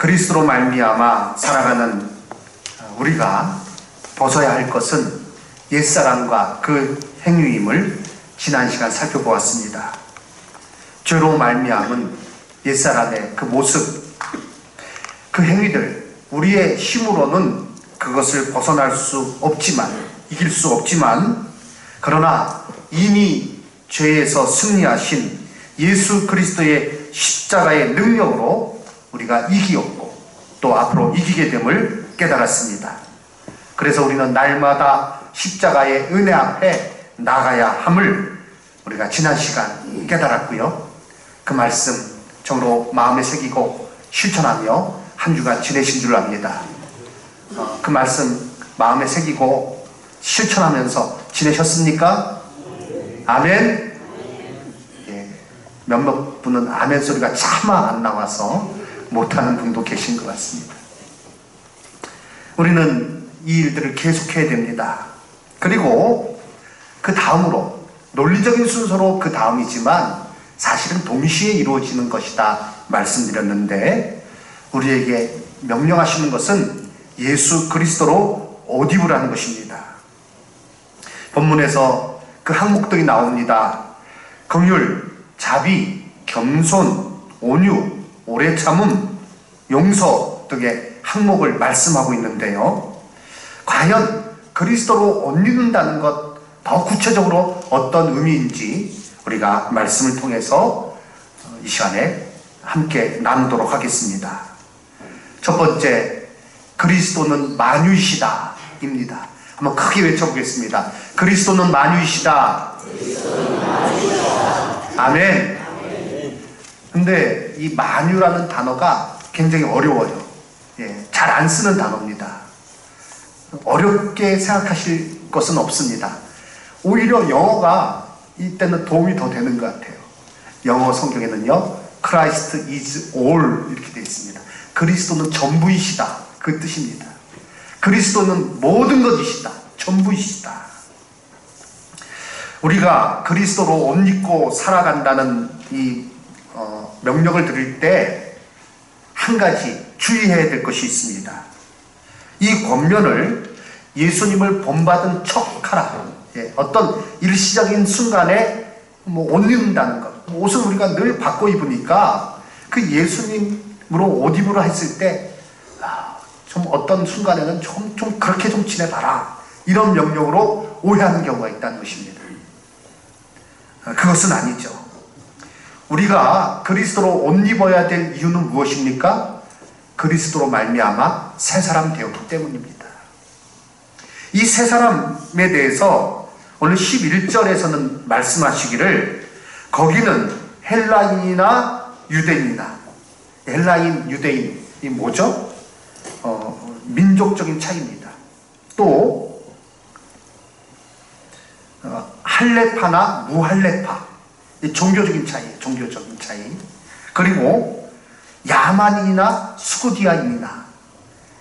그리스도로 말미암아 살아가는 우리가 벗어야 할 것은 옛사람과 그 행위임을 지난 시간 살펴보았습니다. 죄로 말미암은 옛사람의 그 모습, 그 행위들, 우리의 힘으로는 그것을 벗어날 수 없지만, 이길 수 없지만, 그러나 이미 죄에서 승리하신 예수 그리스도의 십자가의 능력으로 우리가 이기었고 또 앞으로 이기게 됨을 깨달았습니다. 그래서 우리는 날마다 십자가의 은혜 앞에 나가야 함을 우리가 지난 시간 깨달았고요. 그 말씀 정으로 마음에 새기고 실천하며 한 주간 지내신 줄 압니다. 그 말씀 마음에 새기고 실천하면서 지내셨습니까? 아멘. 몇몇 분은 아멘 소리가 차마 안 나와서 못하는 분도 계신 것 같습니다. 우리는 이 일들을 계속해야 됩니다. 그리고 그 다음으로 논리적인 순서로 그 다음이지만 사실은 동시에 이루어지는 것이다 말씀드렸는데, 우리에게 명령하시는 것은 예수 그리스도로 옷 입으라는 것입니다. 본문에서 그 항목들이 나옵니다. 긍휼, 자비, 겸손, 온유, 오래 참음, 용서 등의 항목을 말씀하고 있는데요. 과연 그리스도로 옷 입는다는 것, 더 구체적으로 어떤 의미인지 우리가 말씀을 통해서 이 시간에 함께 나누도록 하겠습니다. 첫 번째, 그리스도는 만유이시다 입니다. 한번 크게 외쳐보겠습니다. 그리스도는 만유이시다. 아멘. 근데 이 만유라는 단어가 굉장히 어려워요. 잘 안 쓰는 단어입니다. 어렵게 생각하실 것은 없습니다. 오히려 영어가 이때는 도움이 더 되는 것 같아요. 영어 성경에는요, Christ is all 이렇게 되어 있습니다. 그리스도는 전부이시다, 그 뜻입니다. 그리스도는 모든 것이시다, 전부이시다. 우리가 그리스도로 옷 입고 살아간다는 이 명령을 드릴 때 한 가지 주의해야 될 것이 있습니다. 이 권면을 예수님을 본받은 척하라. 어떤 일시적인 순간에 옷 입는다는 것, 옷을 우리가 늘 바꿔 입으니까 그 예수님으로 옷 입으라 했을 때 좀 어떤 순간에는 좀 그렇게 좀 지내봐라, 이런 명령으로 오해하는 경우가 있다는 것입니다. 그것은 아니죠. 우리가 그리스도로 옷 입어야 될 이유는 무엇입니까? 그리스도로 말미암아 새 사람 되었기 때문입니다. 이 새 사람에 대해서 오늘 11절에서는 말씀하시기를, 거기는 헬라인이나 유대인이나, 헬라인, 유대인이 뭐죠? 민족적인 차이입니다. 또 할레파나 무할레파, 종교적인 차이예요. 종교적인 차이. 그리고 야만인이나 수구디아인이나,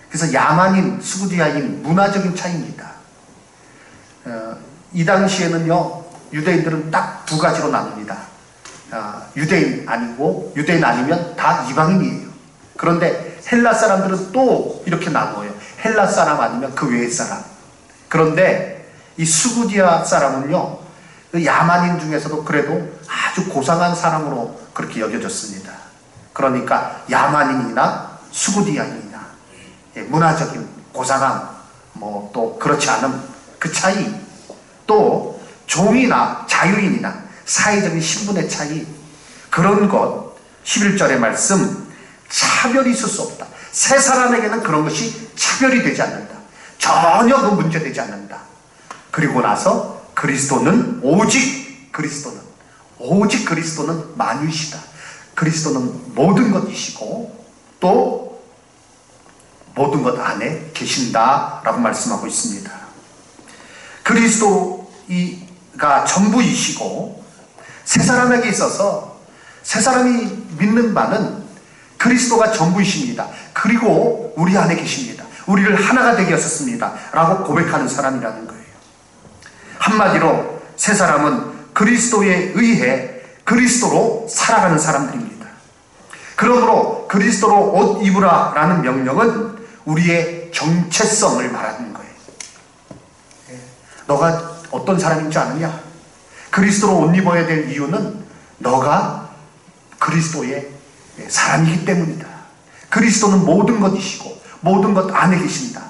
그래서 야만인, 수구디아인, 문화적인 차이입니다. 이 당시에는요, 유대인들은 딱 두 가지로 나눕니다. 유대인 아니고, 유대인 아니면 다 이방인이에요. 그런데 헬라 사람들은 또 이렇게 나누어요. 헬라 사람 아니면 그 외의 사람. 그런데 이 수구디아 사람은요, 그 야만인 중에서도 그래도 아주 고상한 사람으로 그렇게 여겨졌습니다. 그러니까 야만인이나 수구디아인이나, 문화적인 고상함, 또 그렇지 않음, 그 차이, 또 종이나 자유인이나 사회적인 신분의 차이, 그런 것, 11절의 말씀, 차별이 있을 수 없다. 새 사람에게는 그런 것이 차별이 되지 않는다. 전혀 그 문제되지 않는다. 그리고 나서 그리스도는 오직 그리스도는 만유이시다. 그리스도는 모든 것이시고 또 모든 것 안에 계신다라고 말씀하고 있습니다. 그리스도가 전부이시고, 새 사람에게 있어서 새 사람이 믿는 바는 그리스도가 전부이십니다. 그리고 우리 안에 계십니다. 우리를 하나가 되게 하셨습니다 라고 고백하는 사람이라는 거예요. 한마디로 새 사람은 그리스도에 의해 그리스도로 살아가는 사람들입니다. 그러므로 그리스도로 옷 입으라 라는 명령은 우리의 정체성을 말하는 거예요. 너가 어떤 사람인 줄 아느냐? 그리스도로 옷 입어야 될 이유는 너가 그리스도의 사람이기 때문이다. 그리스도는 모든 것이시고 모든 것 안에 계신다.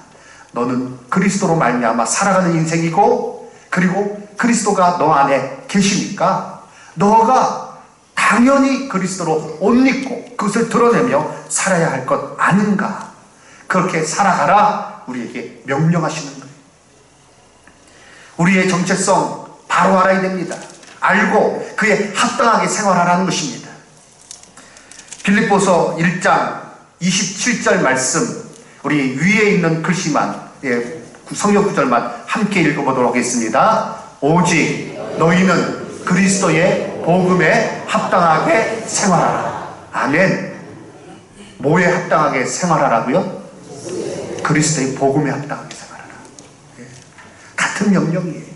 너는 그리스도로 말미암아 살아가는 인생이고, 그리고 그리스도가 너 안에 계시니까 너가 당연히 그리스도로 옷 입고 그것을 드러내며 살아야 할 것 아닌가. 그렇게 살아가라 우리에게 명령하시는 거예요. 우리의 정체성 바로 알아야 됩니다. 알고 그에 합당하게 생활하라는 것입니다. 빌립보서 1장 27절 말씀, 우리 위에 있는 글씨만, 성경 구절만 함께 읽어보도록 하겠습니다. 오직 너희는 그리스도의 복음에 합당하게 생활하라. 아멘. 뭐에 합당하게 생활하라고요? 그리스도의 복음에 합당하게 생활하라. 같은 명령이에요.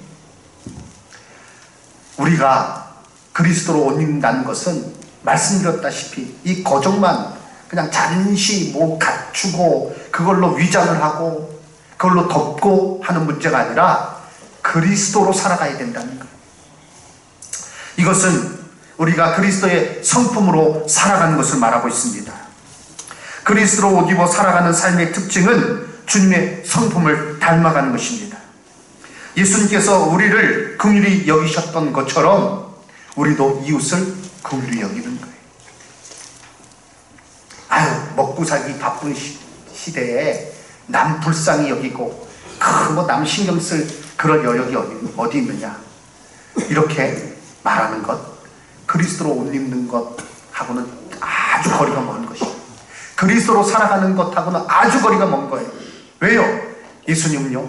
우리가 그리스도로 옷 입는다는 것은 말씀드렸다시피 이 거정만 그냥 잠시 갖추고 그걸로 위장을 하고 그걸로 덮고 하는 문제가 아니라 그리스도로 살아가야 된다는 거예요. 이것은 우리가 그리스도의 성품으로 살아가는 것을 말하고 있습니다. 그리스도로 옷 입어 살아가는 삶의 특징은 주님의 성품을 닮아가는 것입니다. 예수님께서 우리를 긍휼히 여기셨던 것처럼 우리도 이웃을 긍휼히 여기는 거예요. 먹고 살기 바쁜 시대에 남 불쌍히 여기고 남 신경 쓸 그런 여력이 어디 있느냐, 이렇게 말하는 것, 그리스도로 옷 입는 것하고는 아주 거리가 먼 것이에요. 그리스도로 살아가는 것하고는 아주 거리가 먼 거예요. 왜요? 예수님은요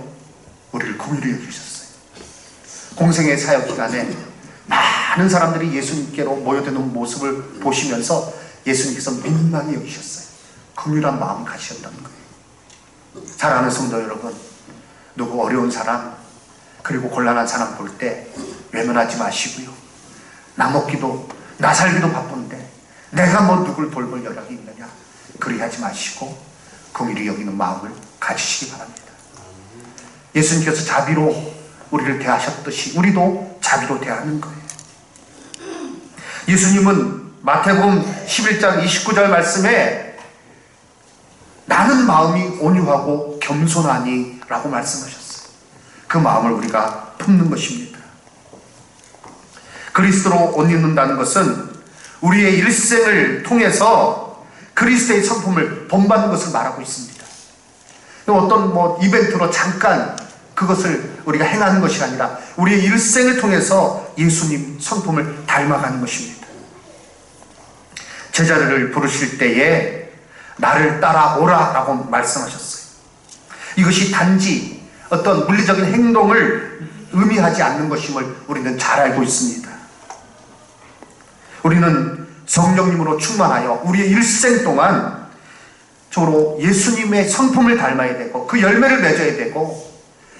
우리를 긍휼히 여기셨어요. 공생의 사역 기간에 많은 사람들이 예수님께로 모여드는 모습을 보시면서 예수님께서 민망히 여기셨어요. 긍휼한 마음 가지셨다는 거예요. 사랑하는 성도 여러분, 누구 어려운 사람 그리고 곤란한 사람 볼 때 외면하지 마시고요, 나 먹기도 나 살기도 바쁜데 내가 누굴 돌볼 여력이 있느냐, 그리하지 마시고 긍휼히 여기는 마음을 가지시기 바랍니다. 예수님께서 자비로 우리를 대하셨듯이 우리도 자비로 대하는 거예요. 예수님은 마태복음 11장 29절 말씀에 나는 마음이 온유하고 겸손하니 라고 말씀하셨어요. 그 마음을 우리가 품는 것입니다. 그리스도로 옷 입는다는 것은 우리의 일생을 통해서 그리스도의 성품을 본받는 것을 말하고 있습니다. 어떤 이벤트로 잠깐 그것을 우리가 행하는 것이 아니라 우리의 일생을 통해서 예수님 성품을 닮아가는 것입니다. 제자들을 부르실 때에 나를 따라오라 라고 말씀하셨어요. 이것이 단지 어떤 물리적인 행동을 의미하지 않는 것임을 우리는 잘 알고 있습니다. 우리는 성령님으로 충만하여 우리의 일생 동안 저로 예수님의 성품을 닮아야 되고 그 열매를 맺어야 되고,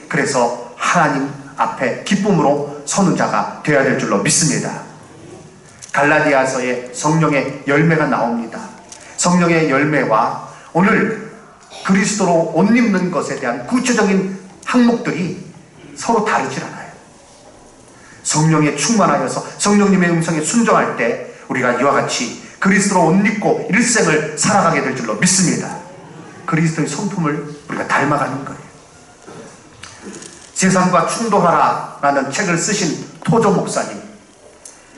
그래서 하나님 앞에 기쁨으로 서는 자가 되어야 될 줄로 믿습니다. 갈라디아서에 성령의 열매가 나옵니다. 성령의 열매와 오늘 그리스도로 옷 입는 것에 대한 구체적인 항목들이 서로 다르질 않아요. 성령에 충만하여서 성령님의 음성에 순종할 때 우리가 이와 같이 그리스도로 옷 입고 일생을 살아가게 될 줄로 믿습니다. 그리스도의 성품을 우리가 닮아가는 거예요. 세상과 충돌하라 라는 책을 쓰신 토조 목사님,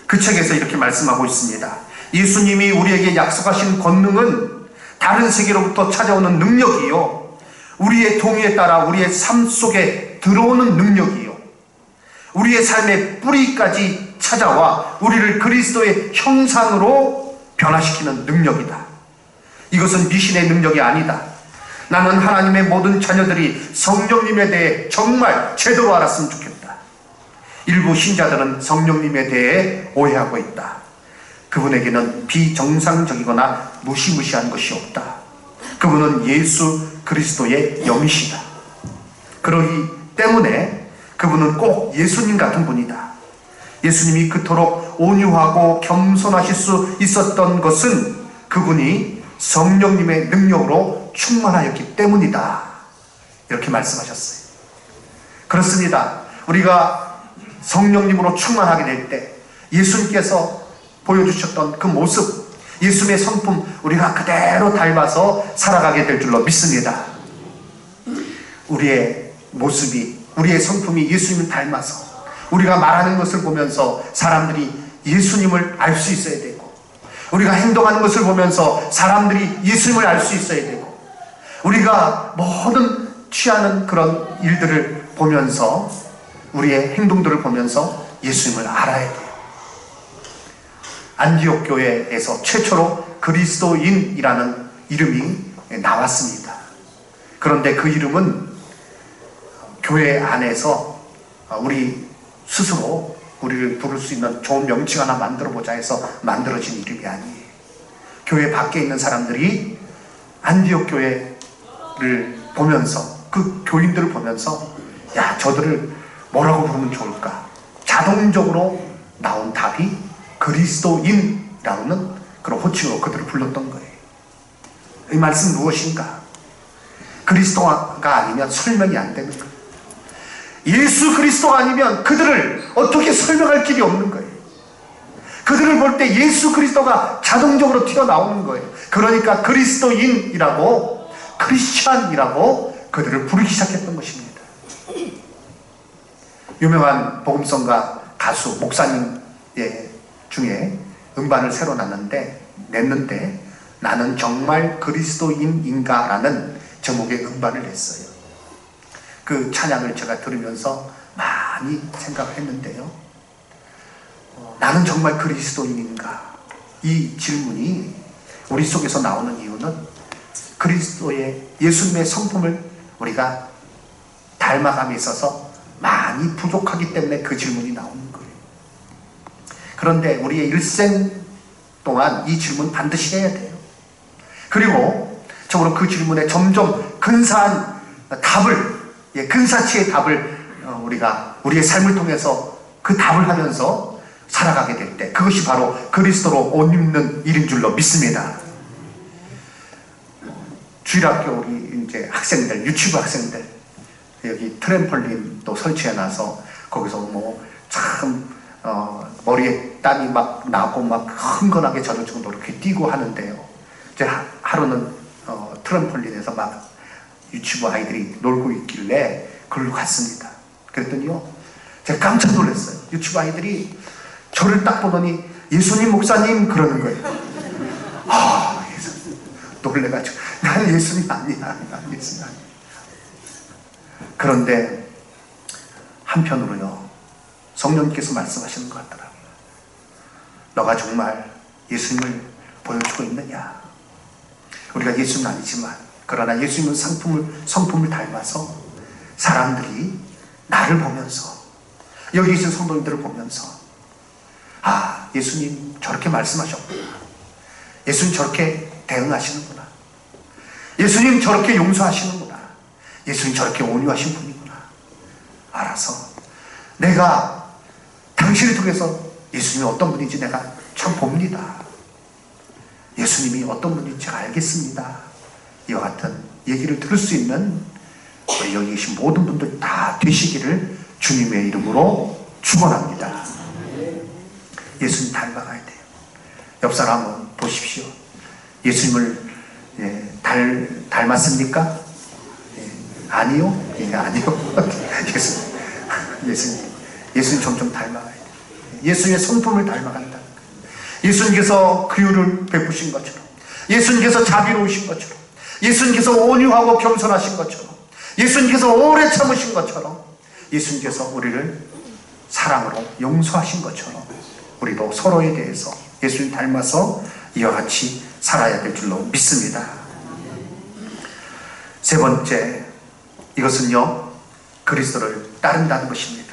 그 책에서 이렇게 말씀하고 있습니다. 예수님이 우리에게 약속하신 권능은 다른 세계로부터 찾아오는 능력이요, 우리의 동의에 따라 우리의 삶 속에 들어오는 능력이요, 우리의 삶의 뿌리까지 찾아와 우리를 그리스도의 형상으로 변화시키는 능력이다. 이것은 미신의 능력이 아니다. 나는 하나님의 모든 자녀들이 성령님에 대해 정말 제대로 알았으면 좋겠다. 일부 신자들은 성령님에 대해 오해하고 있다. 그분에게는 비정상적이거나 무시무시한 것이 없다. 그분은 예수 그리스도의 영이시다. 그러기 때문에 그분은 꼭 예수님 같은 분이다. 예수님이 그토록 온유하고 겸손하실 수 있었던 것은 그분이 성령님의 능력으로 충만하였기 때문이다. 이렇게 말씀하셨어요. 그렇습니다. 우리가 성령님으로 충만하게 될 때 예수님께서 보여주셨던 그 모습, 예수님의 성품 우리가 그대로 닮아서 살아가게 될 줄로 믿습니다. 우리의 모습이, 우리의 성품이 예수님을 닮아서 우리가 말하는 것을 보면서 사람들이 예수님을 알 수 있어야 되고, 우리가 행동하는 것을 보면서 사람들이 예수님을 알 수 있어야 되고, 우리가 모든 취하는 그런 일들을 보면서, 우리의 행동들을 보면서 예수님을 알아야 돼요. 안디옥 교회에서 최초로 그리스도인이라는 이름이 나왔습니다. 그런데 그 이름은 교회 안에서 우리 스스로 우리를 부를 수 있는 좋은 명칭 하나 만들어보자 해서 만들어진 이름이 아니에요. 교회 밖에 있는 사람들이 안디옥 교회를 보면서, 그 교인들을 보면서, 야, 저들을 뭐라고 부르면 좋을까? 자동적으로 나온 답이 그리스도인이라는 그런 호칭으로 그들을 불렀던 거예요. 이 말씀은 무엇인가? 그리스도가 아니면 설명이 안 되는 거예요. 예수 그리스도가 아니면 그들을 어떻게 설명할 길이 없는 거예요. 그들을 볼 때 예수 그리스도가 자동적으로 튀어나오는 거예요. 그러니까 그리스도인이라고, 크리스찬이라고 그들을 부르기 시작했던 것입니다. 유명한 복음성가, 가수, 목사님 중에 음반을 새로 냈는데 나는 정말 그리스도인인가? 라는 제목의 음반을 냈어요. 그 찬양을 제가 들으면서 많이 생각을 했는데요. 나는 정말 그리스도인인가? 이 질문이 우리 속에서 나오는 이유는 그리스도의, 예수님의 성품을 우리가 닮아감에 있어서 많이 부족하기 때문에 그 질문이 나오는 거예요. 그런데 우리의 일생 동안 이 질문 반드시 해야 돼요. 그리고 적으로 그 질문에 점점 근사한 답을, 근사치의 답을 우리가 우리의 삶을 통해서 그 답을 하면서 살아가게 될 때, 그것이 바로 그리스도로 옷 입는 일인 줄로 믿습니다. 주일학교 우리 이제 학생들, 유치부 학생들, 여기 트램펄린도 설치해놔서 거기서 뭐 참 머리에 땀이 막 나고 막 흥건하게 젖을 정도로 이렇게 뛰고 하는데요. 이제 하루는 트램펄린에서 막 유치부 아이들이 놀고 있길래 그걸로 갔습니다. 그랬더니요, 제가 깜짝 놀랐어요. 유치부 아이들이 저를 딱 보더니 예수님 목사님 그러는 거예요. 아, 예수님. 놀래가지고 나는 예수님 아니야. 나는 예수님 아니야. 그런데 한편으로요, 성령님께서 말씀하시는 것 같더라고요. 너가 정말 예수님을 보여주고 있느냐? 우리가 예수는 아니지만, 그러나 예수님은 성품을 닮아서 사람들이 나를 보면서, 여기 계신 성도님들을 보면서, 아, 예수님 저렇게 말씀하셨구나. 예수님 저렇게 대응하시는구나. 예수님 저렇게 용서하시는구나. 예수님 저렇게 온유하신 분이구나. 알아서 내가 당신을 통해서 예수님이 어떤 분인지 내가 참 봅니다. 예수님이 어떤 분인지 제가 알겠습니다. 이와 같은 얘기를 들을 수 있는 우리 여기 계신 모든 분들 다 되시기를 주님의 이름으로 축원합니다. 예수님 닮아가야 돼요. 옆 사람 한번 보십시오. 예수님을 닮았습니까? 아니요? 아니요. 예수님 점점 닮아가야 돼요. 예수님의 성품을 닮아간다. 예수님께서 긍휼을 베푸신 것처럼, 예수님께서 자비로우신 것처럼, 예수님께서 온유하고 겸손하신 것처럼, 예수님께서 오래 참으신 것처럼, 예수님께서 우리를 사랑으로 용서하신 것처럼 우리도 서로에 대해서 예수님 닮아서 이와 같이 살아야 될 줄로 믿습니다. 세 번째, 이것은요, 그리스도를 따른다는 것입니다.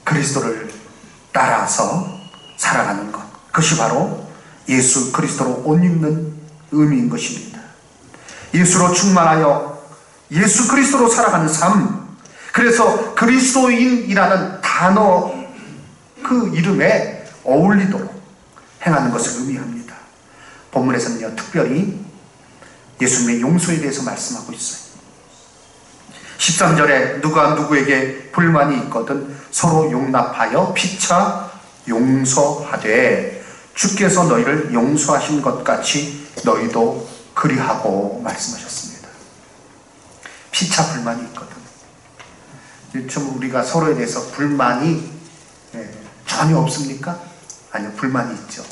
그리스도를 따라서 살아가는 것, 그것이 바로 예수 그리스도로 옷 입는 의미인 것입니다. 예수로 충만하여 예수 그리스도로 살아가는 삶, 그래서 그리스도인이라는 단어 그 이름에 어울리도록 행하는 것을 의미합니다. 본문에서는요, 특별히 예수님의 용서에 대해서 말씀하고 있어요. 13절에 누가 누구에게 불만이 있거든 서로 용납하여 피차 용서하되 주께서 너희를 용서하신 것 같이 너희도 그리하고 말씀하셨습니다. 피차 불만이 있거든. 좀 우리가 서로에 대해서 불만이 전혀 없습니까? 아니요, 불만이 있죠.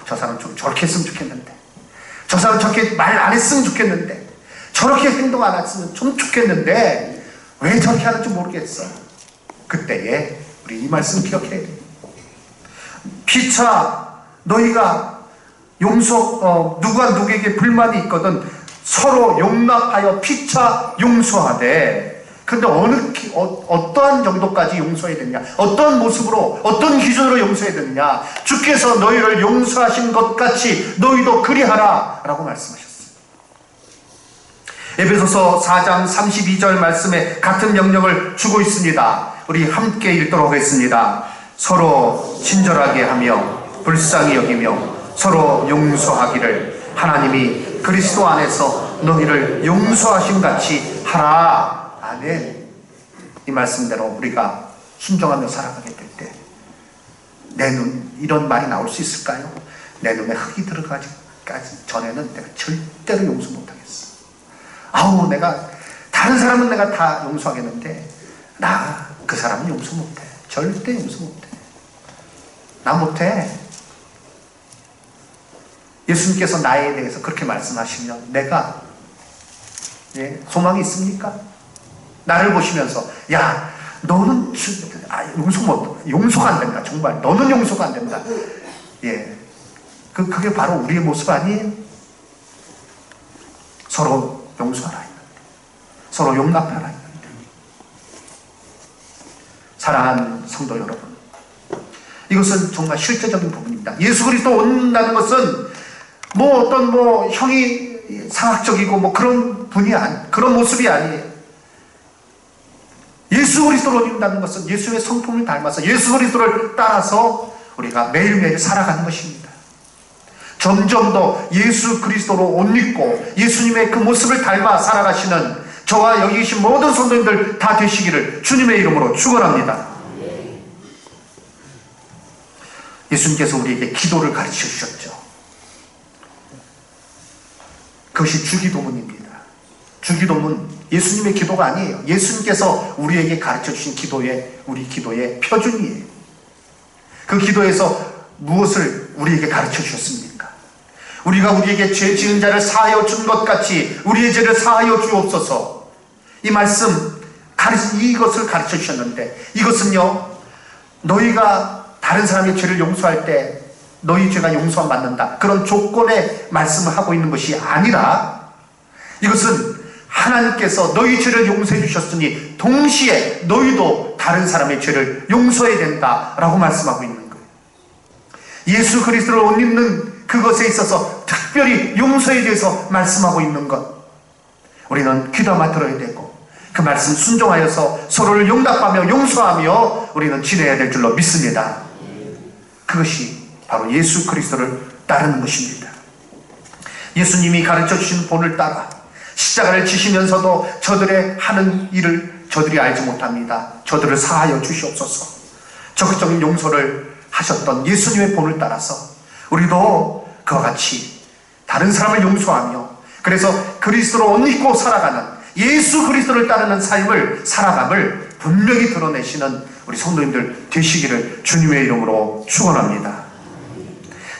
저 사람 좀 저렇게 했으면 좋겠는데, 저 사람 저렇게 말 안 했으면 좋겠는데, 저렇게 행동 안 했으면 좀 좋겠는데 왜 저렇게 하는지 모르겠어. 그때에 우리 이 말씀 기억해야 돼요. 피차 너희가 누가 누구에게 불만이 있거든 서로 용납하여 피차 용서하되. 근데 어떠한 정도까지 용서해야 되느냐, 어떤 모습으로, 어떤 기준으로 용서해야 되느냐, 주께서 너희를 용서하신 것 같이 너희도 그리하라 라고 말씀하셨어요. 에베소서 4장 32절 말씀에 같은 명령을 주고 있습니다. 우리 함께 읽도록 하겠습니다. 서로 친절하게 하며 불쌍히 여기며 서로 용서하기를 하나님이 그리스도 안에서 너희를 용서하신 같이 하라. 아멘. 이 말씀대로 우리가 순종하며 살아가게 될 때 내 눈, 이런 말이 나올 수 있을까요? 내 눈에 흙이 들어가기 전에는 내가 절대로 용서 못하겠어. 내가 다른 사람은 내가 다 용서하겠는데 그 사람은 용서 못해. 절대 용서 못해. 나 못해. 예수님께서 나에 대해서 그렇게 말씀하시면 내가 소망이 있습니까? 나를 보시면서 야 너는 용서가 안 된다. 정말 너는 용서가 안 된다. 그게 바로 우리의 모습 아니에요? 서로 용서하라 했는데, 서로 용납하라 했는데. 사랑하는 성도 여러분, 이것은 정말 실제적인 부분입니다. 예수 그리스도 온다는 것은 어떤 형이 상학적이고 그런 그런 모습이 아니에요. 예수 그리스도로 온다는 것은 예수의 성품을 닮아서 예수 그리스도를 따라서 우리가 매일매일 살아가는 것입니다. 점점 더 예수 그리스도로 옷 입고 예수님의 그 모습을 닮아 살아가시는 저와 여기 계신 모든 성도님들 다 되시기를 주님의 이름으로 축원합니다. 예수님께서 우리에게 기도를 가르쳐 주셨죠. 그것이 주기도문입니다. 주기도문, 예수님의 기도가 아니에요. 예수님께서 우리에게 가르쳐 주신 우리 기도의 표준이에요. 그 기도에서 무엇을 우리에게 가르쳐 주셨습니까? 우리가 우리에게 죄 지은 자를 사하여 준 것 같이 우리의 죄를 사하여 주옵소서. 이 말씀, 이것을 가르쳐 주셨는데, 이것은요, 너희가 다른 사람의 죄를 용서할 때 너희 죄가 용서만 받는다, 그런 조건의 말씀을 하고 있는 것이 아니라, 이것은 하나님께서 너희 죄를 용서해 주셨으니 동시에 너희도 다른 사람의 죄를 용서해야 된다라고 말씀하고 있는 거예요. 예수 그리스도를 옷 입는 그것에 있어서 특별히 용서에 대해서 말씀하고 있는 것, 우리는 귀담아 들어야 되고 그 말씀 순종하여서 서로를 용납하며 용서하며 우리는 지내야 될 줄로 믿습니다. 그것이 바로 예수 그리스도를 따르는 것입니다. 예수님이 가르쳐 주신 본을 따라 십자가를 지시면서도 저들의 하는 일을 저들이 알지 못합니다. 저들을 사하여 주시옵소서. 적극적인 용서를 하셨던 예수님의 본을 따라서 우리도 그와 같이 다른 사람을 용서하며, 그래서 그리스도로 옷 입고 살아가는, 예수 그리스도를 따르는 삶을 살아감을 분명히 드러내시는 우리 성도님들 되시기를 주님의 이름으로 축원합니다.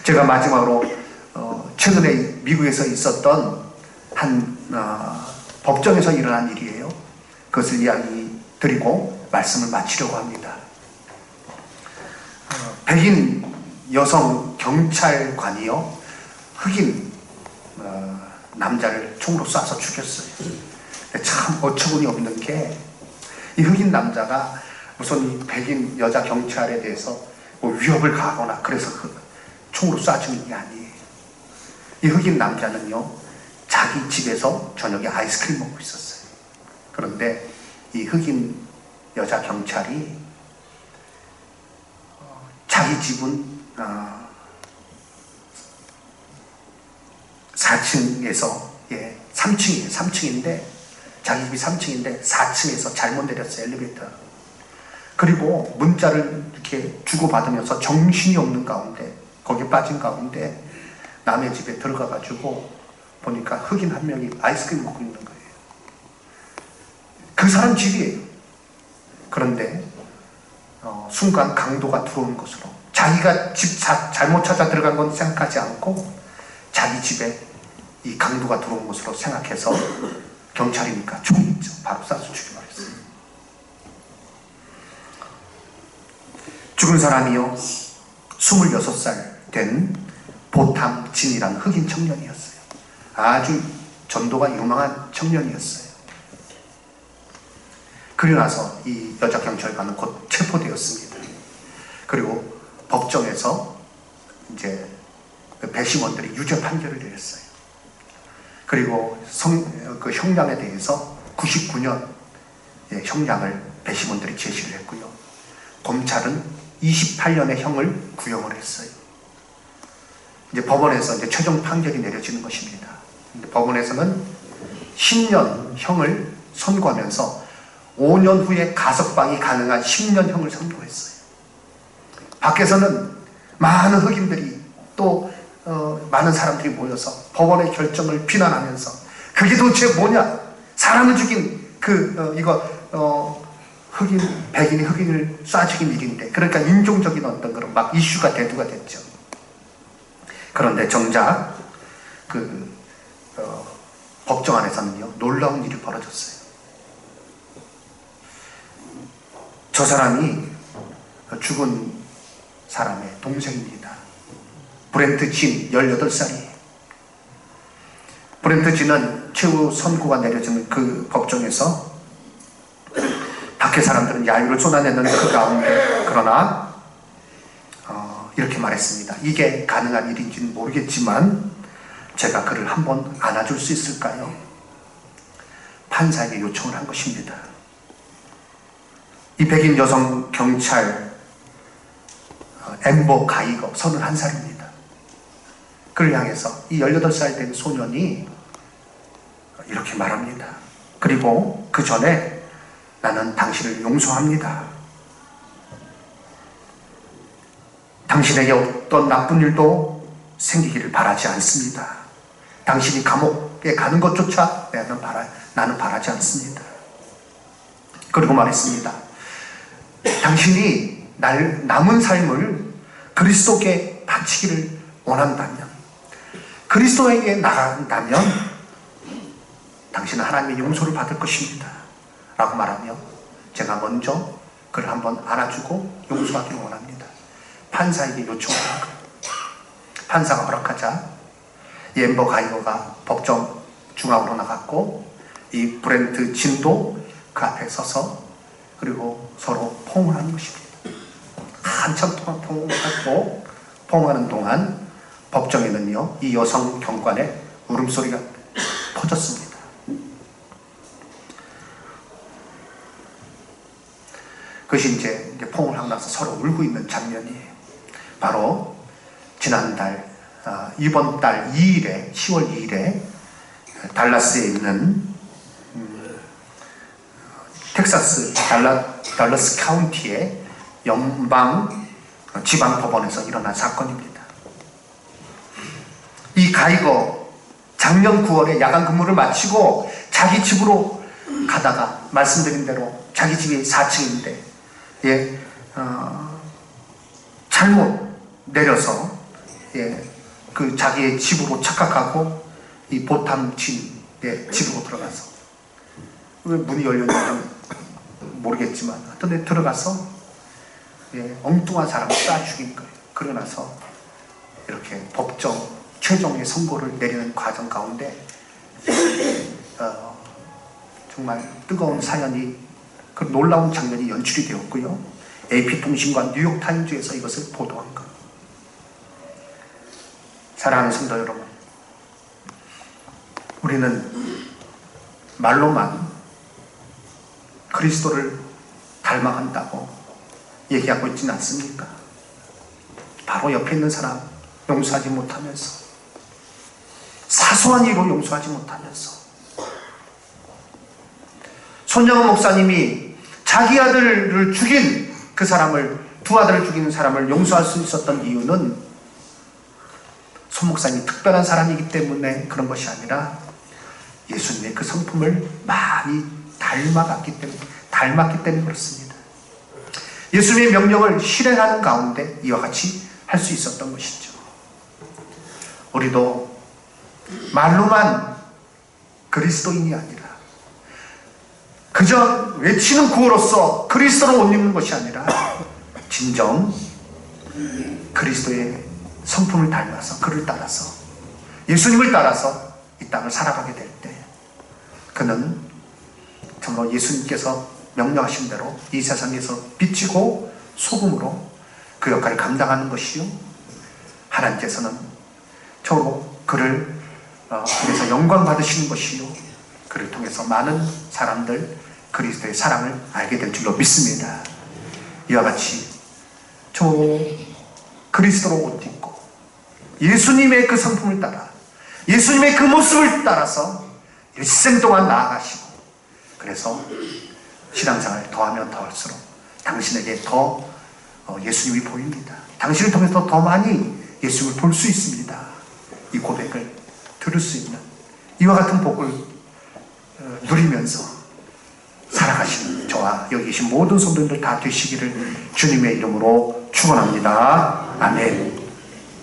제가 마지막으로 최근에 미국에서 있었던 한 법정에서 일어난 일이에요. 그것을 이야기 드리고 말씀을 마치려고 합니다. 백인 여성 경찰관이요, 흑인 남자를 총으로 쏴서 죽였어요. 참 어처구니 없는 게, 이 흑인 남자가 무슨 이 백인 여자 경찰에 대해서 위협을 가하거나 그래서 총으로 쏴 죽인 게 아니에요. 이 흑인 남자는요, 자기 집에서 저녁에 아이스크림 먹고 있었어요. 그런데 이 흑인 여자 경찰이 자기 집은 4층에서 3층이에요. 3층인데 자기 집이 3층인데 4층에서 잘못 내렸어요. 엘리베이터. 그리고 문자를 이렇게 주고받으면서 정신이 없는 가운데, 거기에 빠진 가운데 남의 집에 들어가 가지고 보니까 흑인 한 명이 아이스크림 먹고 있는 거예요. 그 사람 집이에요. 그런데 순간 강도가 들어온 것으로, 자기가 집 잘못 찾아 들어간 건 생각하지 않고 자기 집에 이 강도가 들어온 것으로 생각해서 경찰이니까 총이 있죠. 바로 쏴서 죽여버렸어요. 죽은 사람이요 26살 된 보탐진이라는 흑인 청년이었어요. 아주 전도가 유망한 청년이었어요. 그리고 나서 이 여자 경찰관은 곧 체포되었습니다. 그리고 법정에서 이제 배심원들이 유죄 판결을 내렸어요. 그리고 그 형량에 대해서 99년 형량을 배심원들이 제시를 했고요. 검찰은 28년의 형을 구형을 했어요. 이제 법원에서 이제 최종 판결이 내려지는 것입니다. 근데 법원에서는 10년 형을 선고하면서 5년 후에 가석방이 가능한 10년 형을 선고했어요. 밖에서는 많은 흑인들이 또 많은 사람들이 모여서 법원의 결정을 비난하면서 그게 도대체 뭐냐? 사람을 죽인 흑인, 백인이 흑인을 쏴 죽인 일인데, 그러니까 인종적인 어떤 그런 막 이슈가 대두가 됐죠. 그런데 정작 법정 안에서는요 놀라운 일이 벌어졌어요. 저 사람이 죽은 사람의 동생입니다. 브렌트 진 18살이에요. 브렌트 진은 최후 선고가 내려지는 그 법정에서 밖에 사람들은 야유를 쏟아내는 그 가운데, 그러나 이렇게 말했습니다. 이게 가능한 일인지는 모르겠지만 제가 그를 한번 안아줄 수 있을까요? 판사에게 요청을 한 것입니다. 이 백인 여성 경찰 엠버 가이거 31살입니다. 그를 향해서 이 18살 된 소년이 이렇게 말합니다. 그리고 그 전에 나는 당신을 용서합니다. 당신에게 어떤 나쁜 일도 생기기를 바라지 않습니다. 당신이 감옥에 가는 것조차 나는 바라지 않습니다. 그리고 말했습니다. 당신이 남은 삶을 그리스도께 바치기를 원한다면, 그리스도에게 나간다면 당신은 하나님의 용서를 받을 것입니다. 라고 말하며 제가 먼저 그를 한번 안아주고 용서하기를 원합니다. 판사에게 요청을 한 거예요. 판사가 허락하자 이 엠버 가이거가 법정 중앙으로 나갔고, 이 브렌트 진도 그 앞에 서서 그리고 서로 포옹을 하는 것입니다. 한참 동안 포옹하고, 포옹하는 동안 법정에는요 이 여성 경관의 울음소리가 퍼졌습니다. 그것이 이제 포옹을 하고 나서 서로 울고 있는 장면이에요. 바로 지난달 이번 달 2일에 10월 2일에 달라스에 있는 텍사스 달라스 카운티의 연방 지방법원에서 일어난 사건입니다. 이 가이거 작년 9월에 야간 근무를 마치고 자기 집으로 가다가 말씀드린 대로 자기 집이 4층인데 잘못 내려서 그 자기의 집으로 착각하고 이 보탐진의 집으로 들어가서, 왜 문이 열렸는지 모르겠지만 어떤 데 들어가서 엉뚱한 사람을 쏴 죽인 거예요. 그러고 나서 이렇게 법정 최종의 선고를 내리는 과정 가운데 정말 뜨거운 사연이, 그 놀라운 장면이 연출이 되었고요. AP통신과 뉴욕타임즈에서 이것을 보도한 것. 사랑하는 성도 여러분, 우리는 말로만 그리스도를 닮아간다고 얘기하고 있지는 않습니까? 바로 옆에 있는 사람 용서하지 못하면서, 사소한 일로 용서하지 못하면서, 손정은 목사님이 자기 아들을 죽인 그 사람을, 두 아들을 죽인 사람을 용서할 수 있었던 이유는 손 목사님이 특별한 사람이기 때문에 그런 것이 아니라 예수님의 그 성품을 많이 닮았기 때문에 그렇습니다. 예수님의 명령을 실행하는 가운데 이와 같이 할 수 있었던 것이죠. 우리도 말로만 그리스도인이 아니라, 그저 외치는 구호로서 그리스도로 옷 입는 것이 아니라 진정 그리스도의 성품을 닮아서, 그를 따라서, 예수님을 따라서 이 땅을 살아가게 될 때 그는 정말 예수님께서 명령하신 대로 이 세상에서 빛이고 소금으로 그 역할을 감당하는 것이요, 하나님께서는 저로 그를 통해서 영광 받으시는 것이요, 그를 통해서 많은 사람들 그리스도의 사랑을 알게 될 줄로 믿습니다. 이와 같이 저 그리스도로 옷 입고 예수님의 그 성품을 따라, 예수님의 그 모습을 따라서 일생 동안 나아가시고, 그래서 신앙생활을 더하면 더할수록 당신에게 더 예수님이 보입니다. 당신을 통해서 더 많이 예수님을 볼 수 있습니다. 이 고백을 들을 수 있는 이와 같은 복을 누리면서 살아가시는 저와 여기 계신 모든 성도님들 다 되시기를 주님의 이름으로 축원합니다. 아멘.